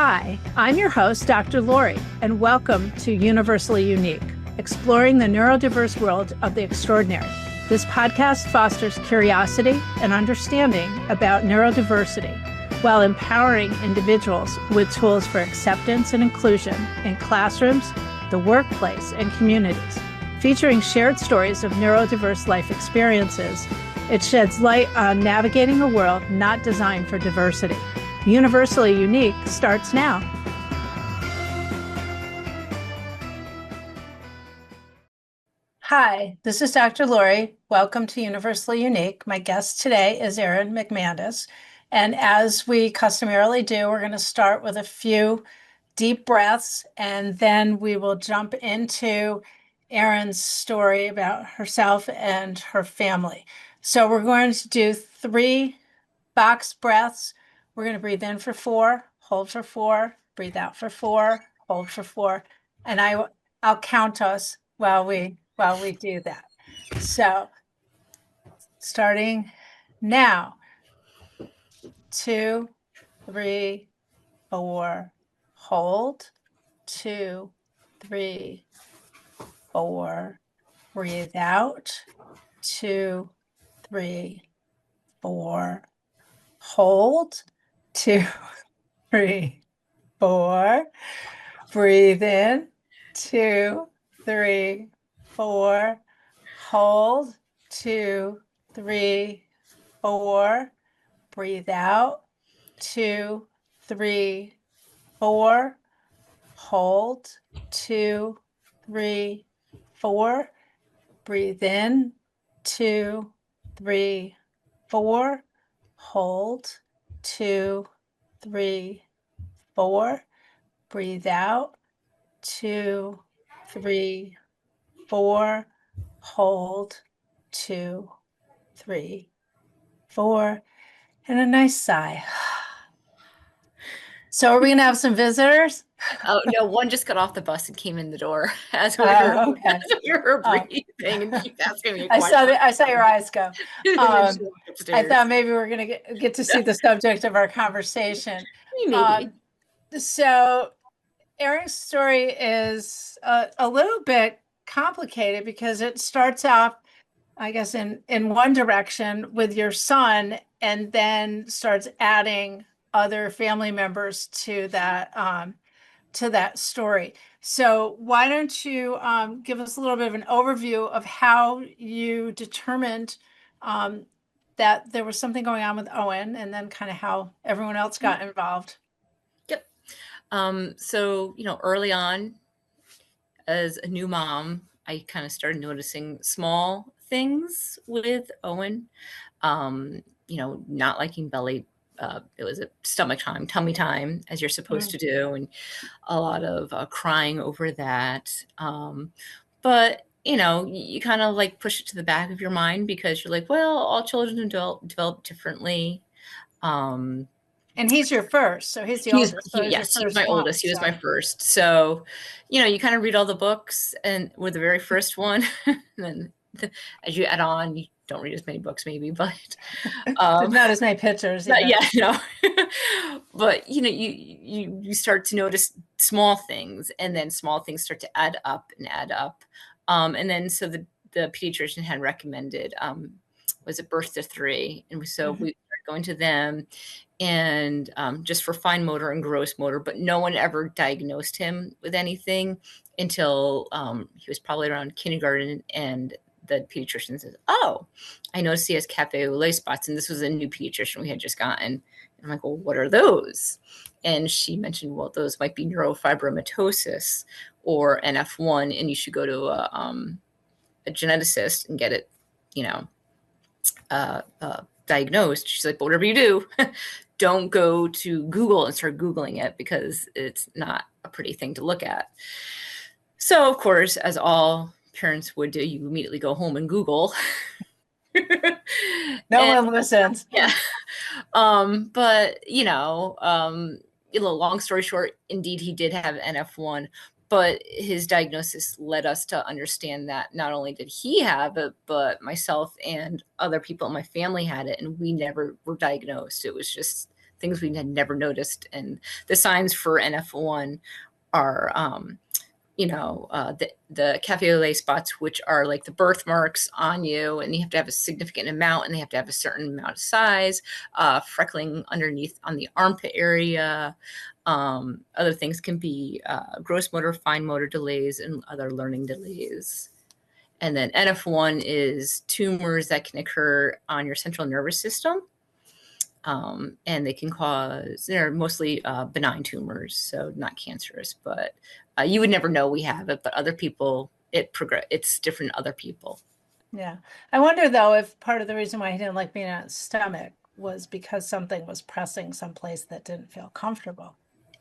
Hi, I'm your host, Dr. Lori, and welcome to Universally Unique, exploring the neurodiverse world of the extraordinary. This podcast fosters curiosity and understanding about neurodiversity while empowering individuals with tools for acceptance and inclusion in classrooms, the workplace, and communities. Featuring shared stories of neurodiverse life experiences, it sheds light on navigating a world not designed for diversity. Universally Unique starts now. Hi, this is Dr. Lori. Welcome to Universally Unique. My guest today is Erin McManus. And as we customarily do, we're going to start with a few deep breaths, and then we will jump into Erin's story about herself and her family. So we're going to do 3 box breaths. We're going to breathe in for 4, hold for 4, breathe out for 4, hold for 4, and I'll count us while we do that. So starting now, 2, 3, 4, hold, 2, 3, 4, breathe out, 2, 3, 4, hold, 2, 3, 4, breathe in, 2, 3, 4, hold, 2, 3, 4, breathe out, 2, 3, 4, hold, 2, 3, 4, breathe in, 2, 3, 4, hold, 2, 3, 4, breathe out, 2, 3, 4, hold, 2, 3, 4, and a nice sigh. So are we gonna have some visitors? Oh no, one just got off the bus and came in the door as we were breathing and keep asking me a question. I saw your eyes go. I thought maybe we're gonna get to see the subject of our conversation. Maybe. So Erin's story is a little bit complicated because it starts off, I guess, in one direction with your son, and then starts adding other family members to that story. So why don't you give us a little bit of an overview of how you determined that there was something going on with Owen, and then kind of how everyone else got involved. Yep. So, early on as a new mom, I kind of started noticing small things with Owen. Not liking belly. It was a stomach time, tummy time, as you're supposed to do, and a lot of crying over that. But you kind of like push it to the back of your mind because you're like, well, all children develop differently. And he's your first, so he's the oldest. Yes, he was my oldest. He was my first. So, you kind of read all the books, and with the very first one, and then as you add on, you don't read as many books, maybe, but not as many pictures. But you start to notice small things, and then small things start to add up and add up. And then so the pediatrician had recommended was it birth to 3, and so we started going to them, and just for fine motor and gross motor, but no one ever diagnosed him with anything until he was probably around kindergarten, and the pediatrician says, "Oh, I noticed he has cafe au lait spots," and this was a new pediatrician we had just gotten. And I'm like, "Well, what are those?" And she mentioned, "Well, those might be neurofibromatosis or NF1, and you should go to a geneticist and get it, diagnosed." She's like, "But whatever you do, don't go to Google and start Googling it because it's not a pretty thing to look at." So, of course, as all parents would do, you immediately go home and Google. No one listens. Yeah. But, long story short, indeed, he did have NF1, but his diagnosis led us to understand that not only did he have it, but myself and other people in my family had it, and we never were diagnosed. It was just things we had never noticed. And the signs for NF1 are, the cafe au lait spots, which are like the birthmarks on you, and you have to have a significant amount, and they have to have a certain amount of size, freckling underneath on the armpit area. Other things can be gross motor, fine motor delays, and other learning delays. And then NF1 is tumors that can occur on your central nervous system. And they can cause, they're mostly benign tumors, so not cancerous, but you would never know we have it, but other people, it's different in other people. Yeah. I wonder though, if part of the reason why he didn't like being on his stomach was because something was pressing someplace that didn't feel comfortable.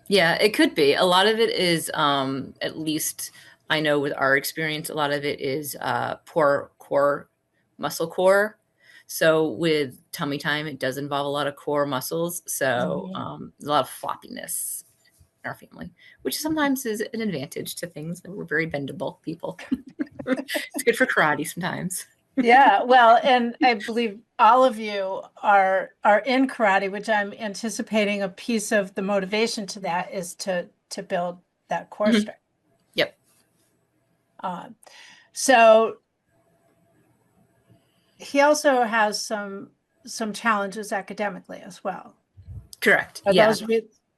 Yeah, it could be. A lot of it is, at least I know with our experience, a lot of it is poor core, muscle core. So with tummy time, it does involve a lot of core muscles. So a lot of floppiness in our family, which sometimes is an advantage to things. We're very bendable people. It's good for karate sometimes. Yeah, well, and I believe all of you are in karate, which I'm anticipating a piece of the motivation to that is to build that core strength. Yep. So he also has some challenges academically as well. Correct. Are Yeah. those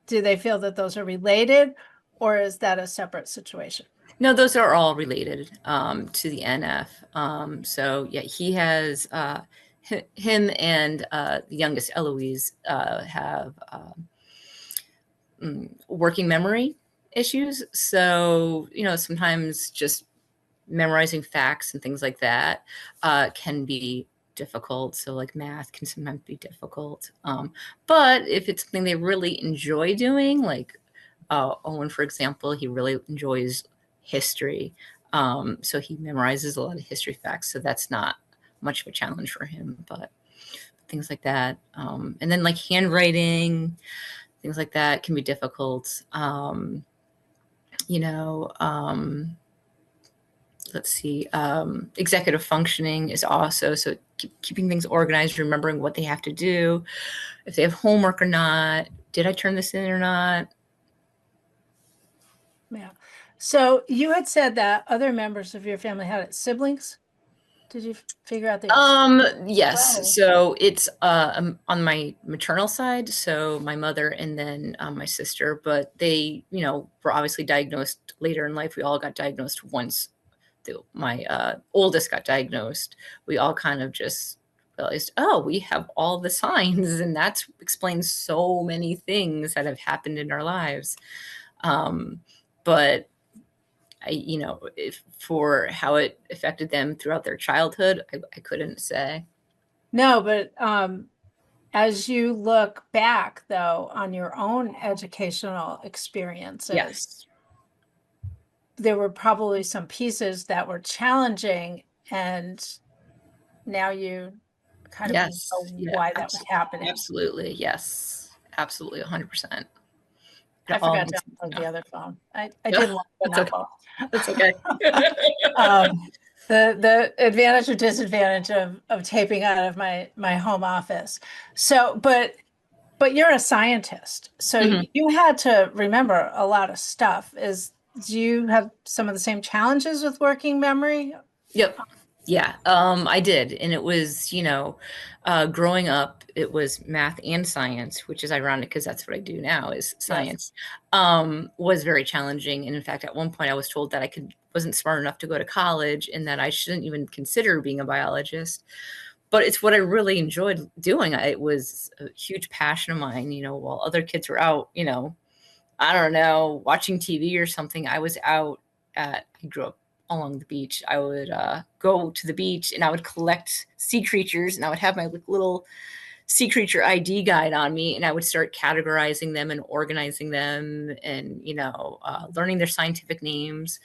do they feel that those are related, or is that a separate situation? No, those are all related to the NF. So yeah, he has him and the youngest Eloise have working memory issues. So sometimes just memorizing facts and things like that can be difficult. So like math can sometimes be difficult. But if it's something they really enjoy doing, like Owen, for example, he really enjoys history. So he memorizes a lot of history facts. So that's not much of a challenge for him, but things like that. And then like handwriting, things like that can be difficult. Let's see, executive functioning is also, so keeping things organized, remembering what they have to do, if they have homework or not, did I turn this in or not? Yeah. So you had said that other members of your family had siblings. Did you figure out the Yes. Well, So it's on my maternal side, so my mother and then my sister, but they, were obviously diagnosed later in life. We all got diagnosed once my oldest got diagnosed. We all kind of just realized, oh, we have all the signs, and that explains so many things that have happened in our lives. But if for how it affected them throughout their childhood, I couldn't say. no, but as you look back though on your own educational experiences, Yes. there were probably some pieces that were challenging, and now you kind of Yes. know Yeah. why that was happening. Absolutely. Yes. Absolutely. 100%. I It all forgot to makes unplug the other phone. I No, didn't want to it's okay. knuckle. It's okay. The advantage or disadvantage of taping out of my home office. So, but you're a scientist, so Mhm. you had to remember a lot of stuff. Do you have some of the same challenges with working memory? Yep. Yeah, I did. And it was, growing up, it was math and science, which is ironic because that's what I do now is Yes. science, was very challenging. And in fact, at one point I was told that wasn't smart enough to go to college and that I shouldn't even consider being a biologist. But it's what I really enjoyed doing. It was a huge passion of mine, while other kids were out, I don't know, watching TV or something. I grew up along the beach. I would go to the beach and I would collect sea creatures, and I would have my little sea creature ID guide on me, and I would start categorizing them and organizing them and, learning their scientific names.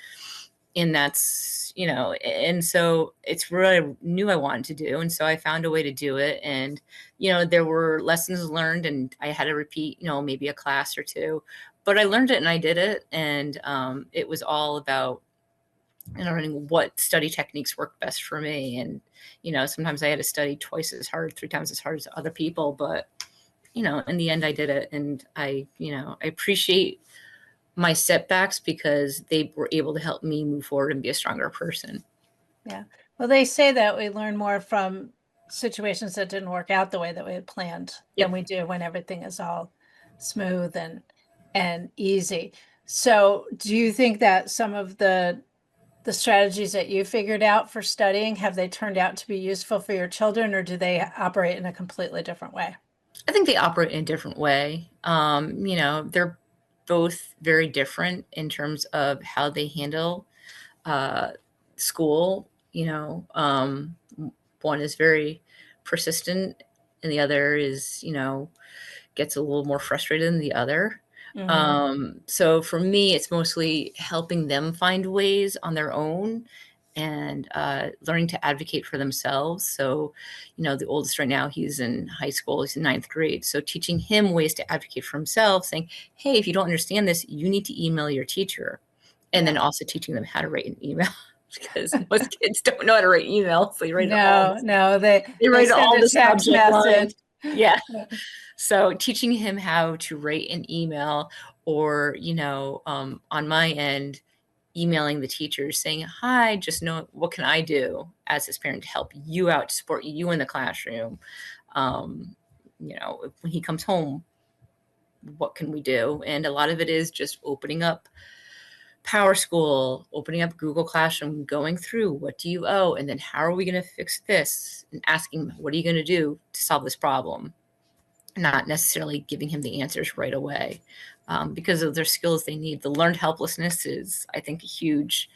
And and so it's what I knew I wanted to do. And so I found a way to do it. And, there were lessons learned, and I had to repeat, maybe a class or two, but I learned it and I did it. And it was all about learning what study techniques work best for me. And, sometimes I had to study twice as hard, 3 times as hard as other people, but, in the end I did it. And I appreciate my setbacks because they were able to help me move forward and be a stronger person. Yeah. Well, they say that we learn more from situations that didn't work out the way that we had planned than we do when everything is all smooth and easy. So do you think that some of the strategies that you figured out for studying, have they turned out to be useful for your children, or do they operate in a completely different way? I think they operate in a different way. They're both very different in terms of how they handle uh, school. One is very persistent, and the other is, gets a little more frustrated than the other. So for me, it's mostly helping them find ways on their own and learning to advocate for themselves. So, the oldest right now, he's in high school, he's in ninth grade. So teaching him ways to advocate for himself, saying, hey, if you don't understand this, you need to email your teacher. And then also teaching them how to write an email because most kids don't know how to write emails. So you write they write send all a the text subject lines. message. Yeah. So teaching him how to write an email, or, on my end, emailing the teachers saying, hi, just know, what can I do as his parent to help you out, to support you in the classroom? When he comes home, what can we do? And a lot of it is just opening up Power School, opening up Google Classroom, going through what do you owe, and then how are we going to fix this, and asking, what are you going to do to solve this problem? Not necessarily giving him the answers right away, because of their skills they need. The learned helplessness is, I think, a huge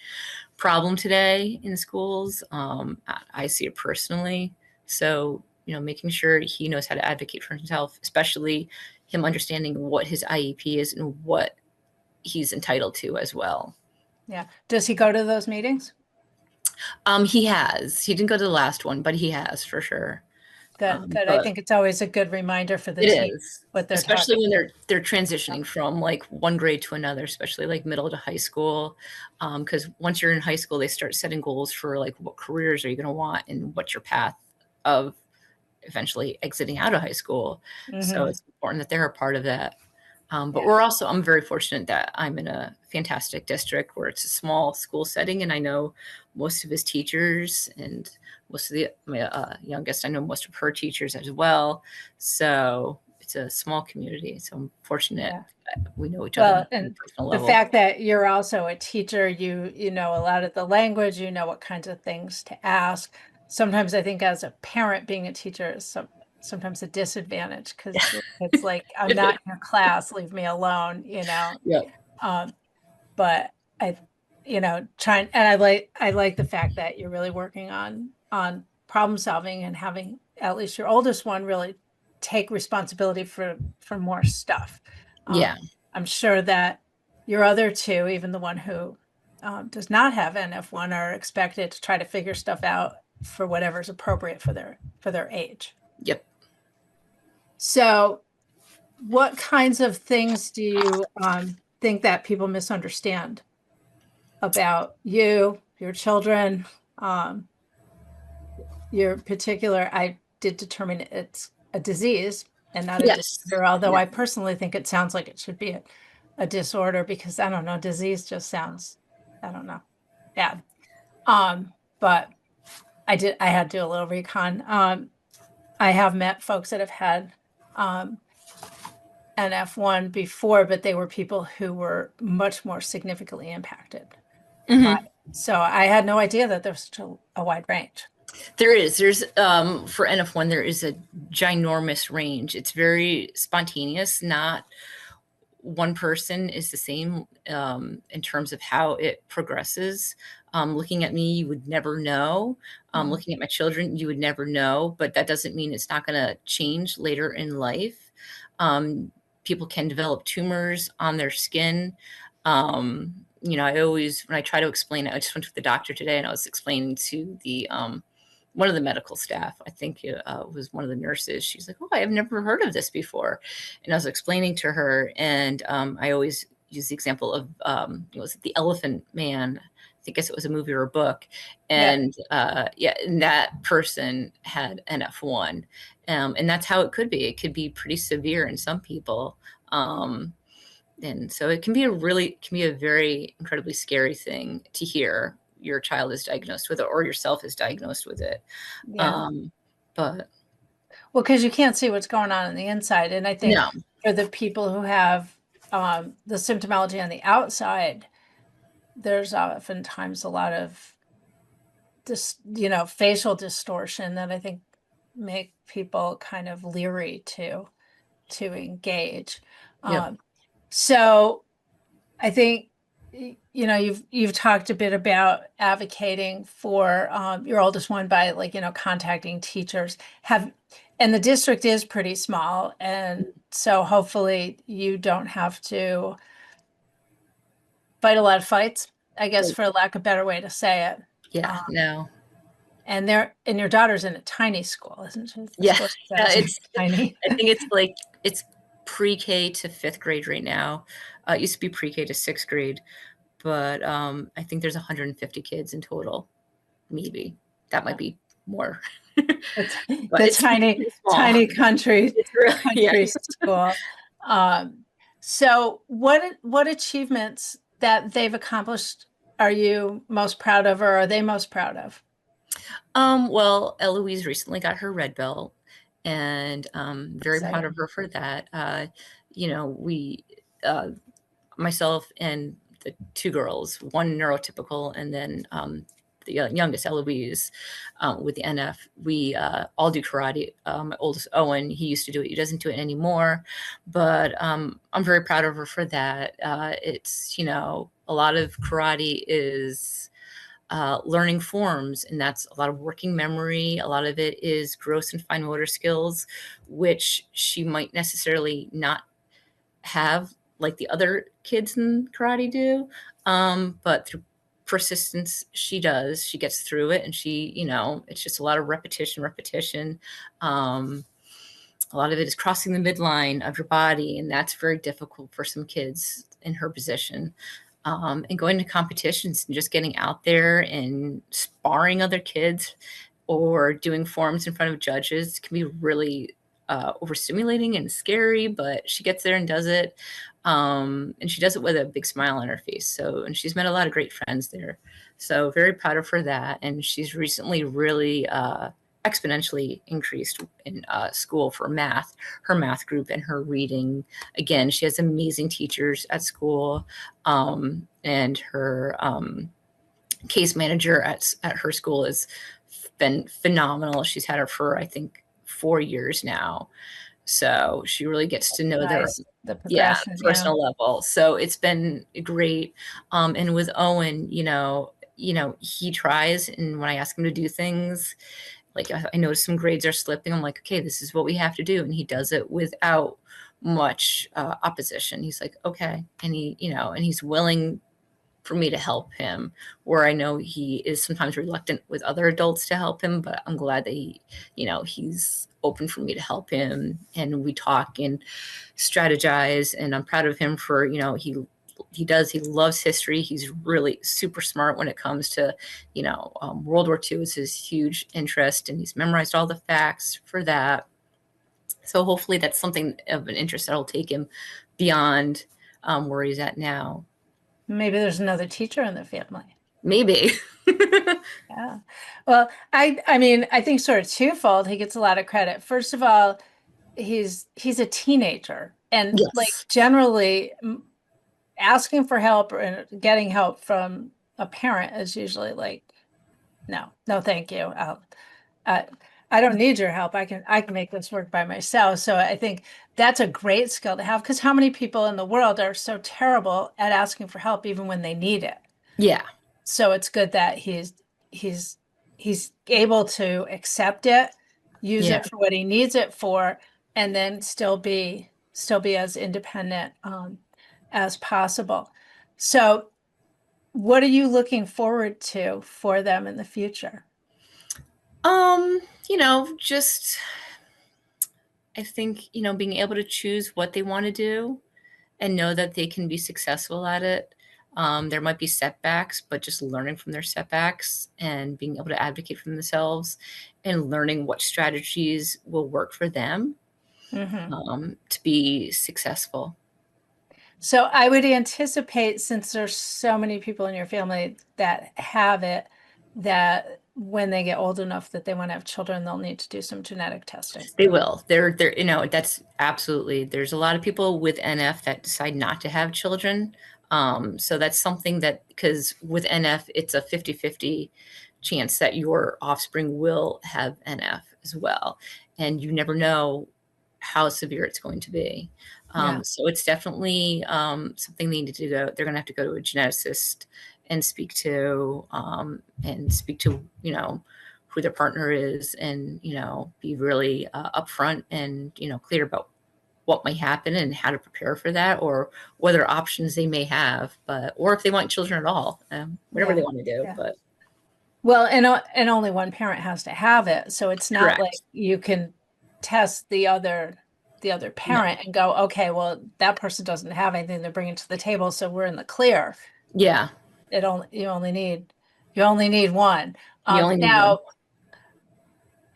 problem today in schools. I see it personally. So, making sure he knows how to advocate for himself, especially him understanding what his IEP is and what he's entitled to as well. Yeah. Does he go to those meetings? He has. He didn't go to the last one, but he has for sure. Good. I think it's always a good reminder for the It team is, what they're especially talking. when they're transitioning from like one grade to another, especially like middle to high school. Because once you're in high school, they start setting goals for like what careers are you going to want and what's your path of eventually exiting out of high school. So it's important that they're a part of that. But I'm very fortunate that I'm in a fantastic district where it's a small school setting, and I know most of his teachers, and most of my youngest, I know most of her teachers as well. So it's a small community. So I'm fortunate that we know each other on a And personal the level. fact that you're also a teacher, you know a lot of the language, you know what kinds of things to ask. Sometimes I think as a parent, being a teacher is sometimes a disadvantage, because it's like, I'm not in your class, leave me alone, Yeah. But I, trying, and I like the fact that you're really working on problem solving and having at least your oldest one really take responsibility for more stuff. Yeah. I'm sure that your other two, even the one who does not have NF1, are expected to try to figure stuff out for whatever's appropriate for their age. Yep. So, what kinds of things do you think that people misunderstand about you, your children, your particular? I did determine it's a disease and not a Yes. disorder, although Yeah. I personally think it sounds like it should be a disorder, because I don't know, disease just sounds, I don't know, bad. But I had to do a little recon. I have met folks that have had NF1 before, but they were people who were much more significantly impacted by it. So I had no idea that there's such a wide range. There's for NF1, there is a ginormous range. It's very spontaneous. Not one person is the same in terms of how it progresses. Looking at me, you would never know. Looking at my children, you would never know. But that doesn't mean it's not going to change later in life. People can develop tumors on their skin. I always, when I try to explain it, I just went to the doctor today and I was explaining to the one of the medical staff, I think it was one of the nurses. She's like, oh, I have never heard of this before. And I was explaining to her, and I always use the example of, was it the Elephant Man I guess it was a movie or a book, Yeah. and and that person had an F1, and that's how it could be. It could be pretty severe in some people, and so it can be a very incredibly scary thing to hear your child is diagnosed with it or yourself is diagnosed with it. Yeah. Um, but Well, because you can't see what's going on the inside. And I think no, for the people who have the symptomology on the outside, there's oftentimes a lot of facial distortion that I think make people kind of leery to engage. yep, Um, so I think you've talked a bit about advocating for your oldest one by contacting teachers. And the district is pretty small, and so hopefully you don't have to fight a lot of fights, I guess, right. for lack of a better way to say it. Yeah, Um, no, and your daughter's in a tiny school, isn't she? The yeah, school she's at yeah. is tiny. I think it's like it's pre-K to fifth grade right now. It used to be pre-K to sixth grade, but I think there's 150 kids in total. Maybe that might be more, It's but the it's tiny, pretty small. tiny country It's really yeah. country school. So what achievements that they've accomplished are you most proud of, or are they most proud of? Well, Eloise recently got her red belt, and very proud of Exciting. her for that. We, uh, myself and the two girls, one neurotypical, and then the youngest, Eloise, with the NF. We all do karate. My oldest, Owen, he used to do it. He doesn't do it anymore, but I'm very proud of her for that. It's, a lot of karate is learning forms, and that's a lot of working memory. A lot of it is gross and fine motor skills, which she might necessarily not have like the other kids in karate do. But through persistence, she does. She gets through it, and it's just a lot of repetition. Um, a lot of it is crossing the midline of your body, and that's very difficult for some kids in her position. And going to competitions and just getting out there and sparring other kids or doing forums in front of judges can be really overstimulating and scary, but she gets there and does it. And she does it with a big smile on her face. And she's met a lot of great friends there. So very proud of her that. And she's recently really exponentially increased in school for math, her math group and her reading. Again, she has amazing teachers at school, and her case manager at her school has been phenomenal. She's had her for, I think, 4 years now. So she really gets to know their, Nice. The yeah, progression, yeah. personal level. So it's been great. And with Owen, he tries, and when I ask him to do things, like I notice some grades are slipping, I'm like, okay, this is what we have to do, and he does it without much opposition. He's like, okay, and he's willing for me to help him, where I know he is sometimes reluctant with other adults to help him, but I'm glad that he's open for me to help him, and we talk and strategize, and I'm proud of him for, he loves history. He's really super smart when it comes to, World War II is his huge interest, and he's memorized all the facts for that. So hopefully that's something of an interest that'll take him beyond where he's at now. Maybe there's another teacher in the family. Maybe. Yeah. Well, I mean, I think sort of twofold. He gets a lot of credit. First of all, he's a teenager, and like Yes. generally asking for help or getting help from a parent is usually like, no, no, thank you. I, I don't need your help. I can make this work by myself. So I think that's a great skill to have, because how many people in the world are so terrible at asking for help even when they need it? Yeah. So it's good that he's he's able to accept it, use Yeah. it for what he needs it for, and then still be as independent as possible. So what are you looking forward to for them in the future? Just I think, being able to choose what they want to do and know that they can be successful at it. There might be setbacks, but just learning from their setbacks and being able to advocate for themselves and learning what strategies will work for them to be successful. So I would anticipate, since there's so many people in your family that have it, that when they get old enough that they want to have children, they'll need to do some genetic testing. They will. They're, you know, that's absolutely, there's a lot of people with NF that decide not to have children. So that's something that, because with NF, it's a 50-50 chance that your offspring will have NF as well. And you never know how severe it's going to be. Yeah. So it's definitely something they need to go. They're going to have to go to a geneticist and speak to, you know, who their partner is, and, you know, be really upfront and, you know, clear about what might happen and how to prepare for that, or what other options they may have, but, or if they want children at all, whatever they want to do. Yeah. But Well, and only one parent has to have it, so it's not like correct. you can test the other No. parent and go, okay, well, that person doesn't have anything they're bringing to the table, so we're in the clear. Yeah. You only need one. You only need one. Now,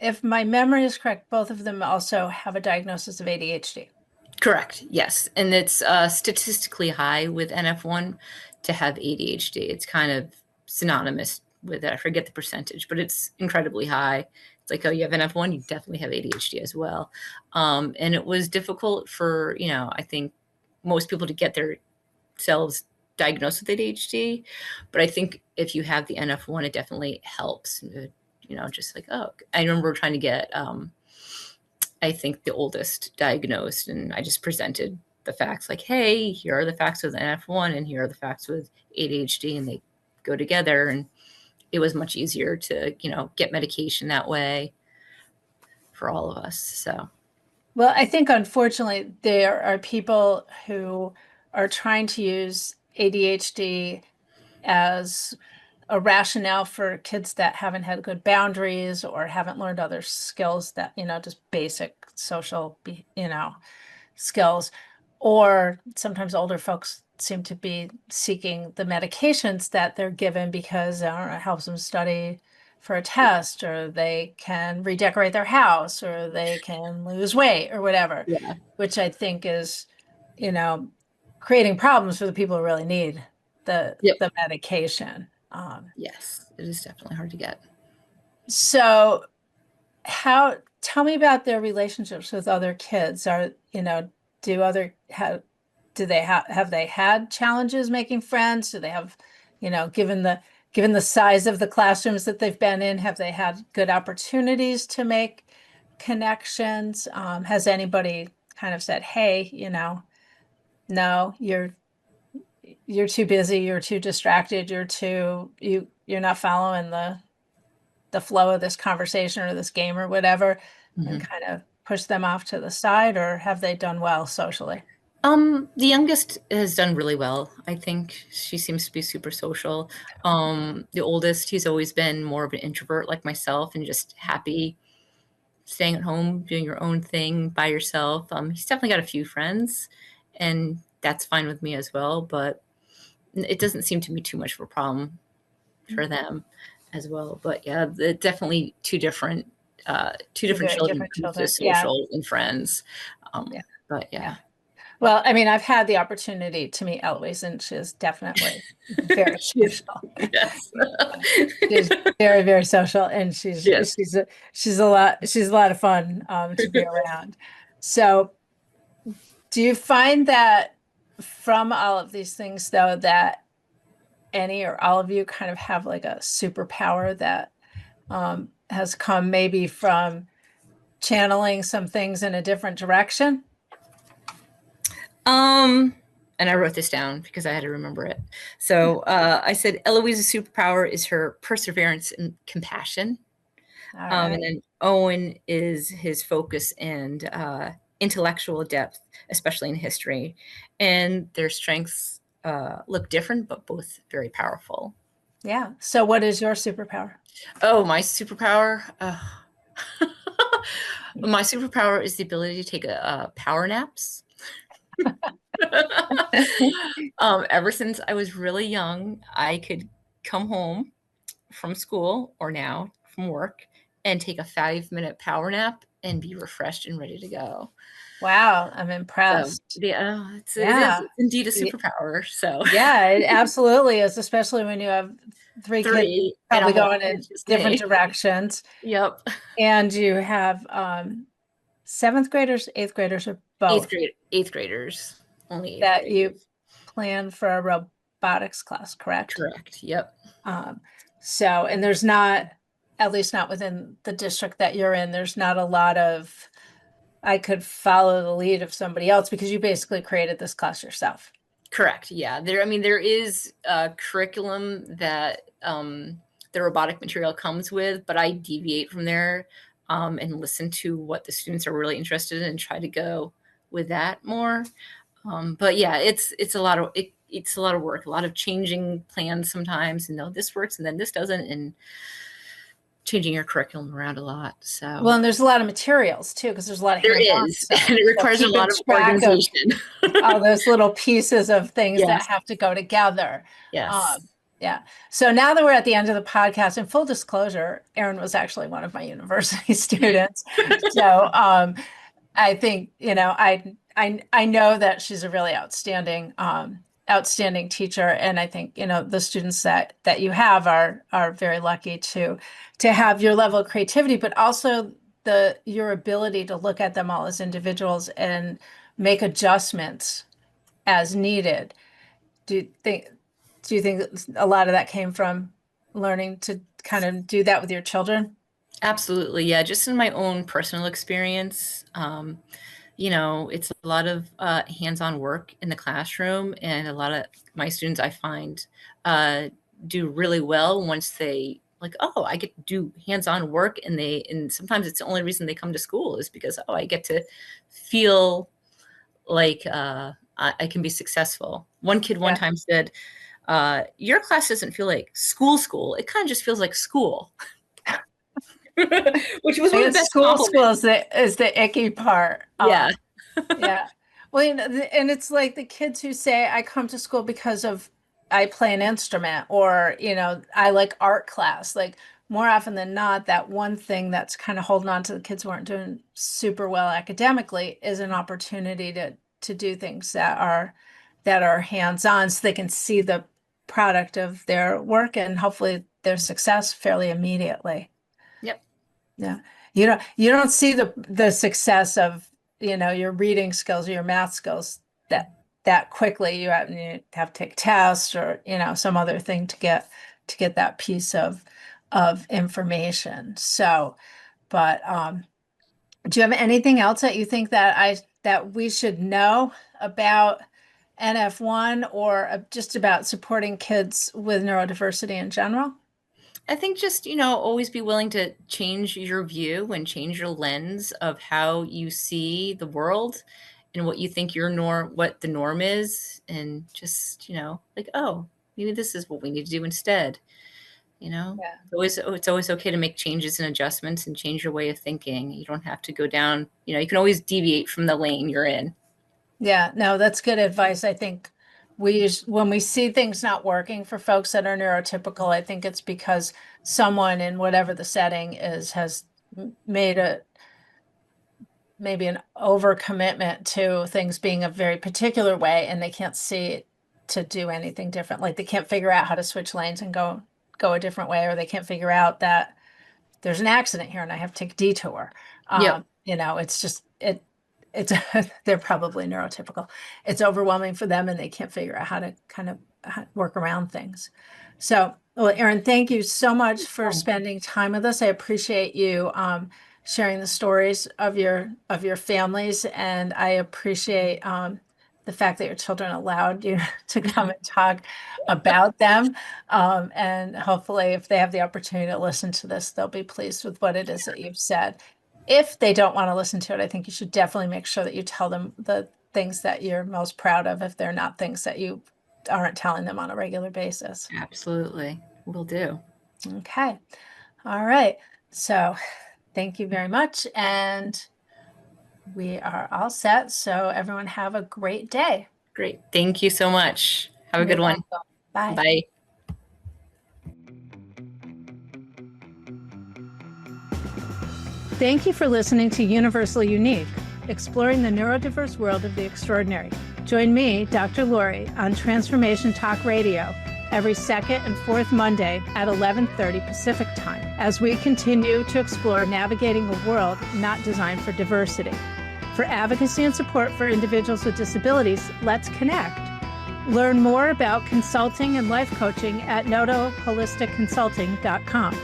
if my memory is correct, both of them also have a diagnosis of ADHD. Correct. Yes. And it's statistically high with NF1 to have ADHD. It's kind of synonymous with it. I forget the percentage, but it's incredibly high. It's like, oh, you have NF1, you definitely have ADHD as well. And it was difficult for, you know, I think most people to get themselves diagnosed with ADHD. But I think if you have the NF1, it definitely helps. You know, just like, oh, I remember trying to get I think the oldest diagnosed, and I just presented the facts like, hey, here are the facts with NF1 and here are the facts with ADHD, and they go together. And it was much easier to, you know, get medication that way for all of us. So, Well, I think unfortunately there are people who are trying to use ADHD as a rationale for kids that haven't had good boundaries or haven't learned other skills that, just basic social, skills. Or sometimes older folks seem to be seeking the medications that they're given because, I don't know, it helps them study for a test, or they can redecorate their house, or they can lose weight or whatever, yeah. which I think is, you know, creating problems for the people who really need Yep. the medication. Yes, it is definitely hard to get. So tell me about their relationships with other kids. Do other have do they have they had challenges making friends? Do they have, given the size of the classrooms that they've been in, have they had good opportunities to make connections? Has anybody kind of said, hey, no, you're too busy, you're too distracted, you're not following the flow of this conversation or this game or whatever, and Mm-hmm. kind of push them off to the side, or have they done well socially? The youngest has done really well. I think she seems to be super social. The oldest, he's always been more of an introvert like myself and just happy staying at home, doing your own thing by yourself. He's definitely got a few friends, and that's fine with me as well. But it doesn't seem to be too much of a problem for them as well. But yeah, definitely two Two different very children, different the children. Yeah. social and friends. Yeah. But Yeah. yeah. Well, I mean, I've had the opportunity to meet Eloise, and she's definitely very social. Yes. She's very, very social, and Yes. she's a lot of fun to be around. So, do you find that from all of these things, though, that any or all of you kind of have like a superpower that has come maybe from channeling some things in a different direction? And I wrote this down because I had to remember it. So I said Eloise's superpower is her perseverance and compassion. All And right. then Owen is his focus and intellectual depth, especially in history. And their strengths look different, but both very powerful. Yeah. So, what is your superpower? Oh, my superpower. My superpower is the ability to take power naps. Ever since I was really young, I could come home from school or now from work and take a 5-minute power nap and be refreshed and ready to go. Wow, I'm So impressed. yeah, Yeah. it's indeed a Y- superpower. So Yeah, it absolutely is, especially when you have three kids 3 and probably almost going in just different me. directions. Yep. And you have seventh graders, eighth graders, or both 8th graders, only 8th that you graders. plan for a robotics class, correct? Correct. Yep. Um, so, and there's not, at least not within the district that you're in, there's not a lot of, I could follow the lead of somebody else because you basically created this class yourself. Correct. Yeah. There is a curriculum that the robotic material comes with, but I deviate from there and listen to what the students are really interested in and try to go with that more. But yeah, it's a lot of it's a lot of work, a lot of changing plans sometimes, and no, this works and then this doesn't, and changing your curriculum around a lot. So Well, and there's a lot of materials too, because there's a lot of there hands-on is, stuff. and it So requires a keeping lot of track of organization. all those little pieces of things that Yes. have to go together. Yes. Yeah. So now that we're at the end of the podcast, in full disclosure, Erin was actually one of my university students. So I think, I know that she's a really outstanding teacher. And I think, the students that you have are very lucky to have your level of creativity, but also your ability to look at them all as individuals and make adjustments as needed. Do you think do you think a lot of that came from learning to kind of do that with your children? Absolutely. Yeah. Just in my own personal experience, it's a lot of hands-on work in the classroom, and a lot of my students I find uh, do really well once they like, oh, I get to do hands-on work, and sometimes it's the only reason they come to school is because, oh, I get to feel like I can be successful. One kid one Yeah. time said, your class doesn't feel like school. It kind of just feels like school. Which was I one of the guess best school compliments. is the icky part. Yeah. Yeah. Well, and it's like the kids who say, I come to school because of I play an instrument or, I like art class. Like more often than not, that one thing that's kind of holding on to the kids who aren't doing super well academically is an opportunity to do things that are hands-on so they can see the product of their work and hopefully their success fairly immediately. Yep. Yeah. You don't see the success of, your reading skills or your math skills that quickly. You have to take tests or, some other thing to get that piece of information. So, but do you have anything else that you think that we should know about NF1 or just about supporting kids with neurodiversity in general? I think just, always be willing to change your view and change your lens of how you see the world and what you think what the norm is. And just, like, oh, maybe this is what we need to do instead. Yeah. It's always okay to make changes and adjustments and change your way of thinking. You don't have to go down, you can always deviate from the lane you're in. Yeah, no, that's good advice. I think when we see things not working for folks that are neurotypical, I think it's because someone in whatever the setting is has made maybe an overcommitment to things being a very particular way and they can't see it to do anything different. Like they can't figure out how to switch lanes and go a different way, or they can't figure out that there's an accident here and I have to take a detour. Yep. It's just it's they're probably neurotypical. It's overwhelming for them and they can't figure out how to kind of work around things. So, well, Erin, thank you so much for spending time with us. I appreciate you sharing the stories of your families, and I appreciate the fact that your children allowed you to come and talk about them. And hopefully, if they have the opportunity to listen to this, they'll be pleased with what it is that you've said. If they don't want to listen to it, I think you should definitely make sure that you tell them the things that you're most proud of, if they're not things that you aren't telling them on a regular basis. Absolutely. Will do. Okay. All right. So thank you very much. And we are all set. So everyone have a great day. Great. Thank you so much. Have a You're good one. welcome. Bye. Bye. Thank you for listening to Universally Unique, exploring the neurodiverse world of the extraordinary. Join me, Dr. Lori, on Transformation Talk Radio every second and fourth Monday at 11:30 Pacific Time as we continue to explore navigating a world not designed for diversity. For advocacy and support for individuals with disabilities, let's connect. Learn more about consulting and life coaching at notoholisticconsulting.com.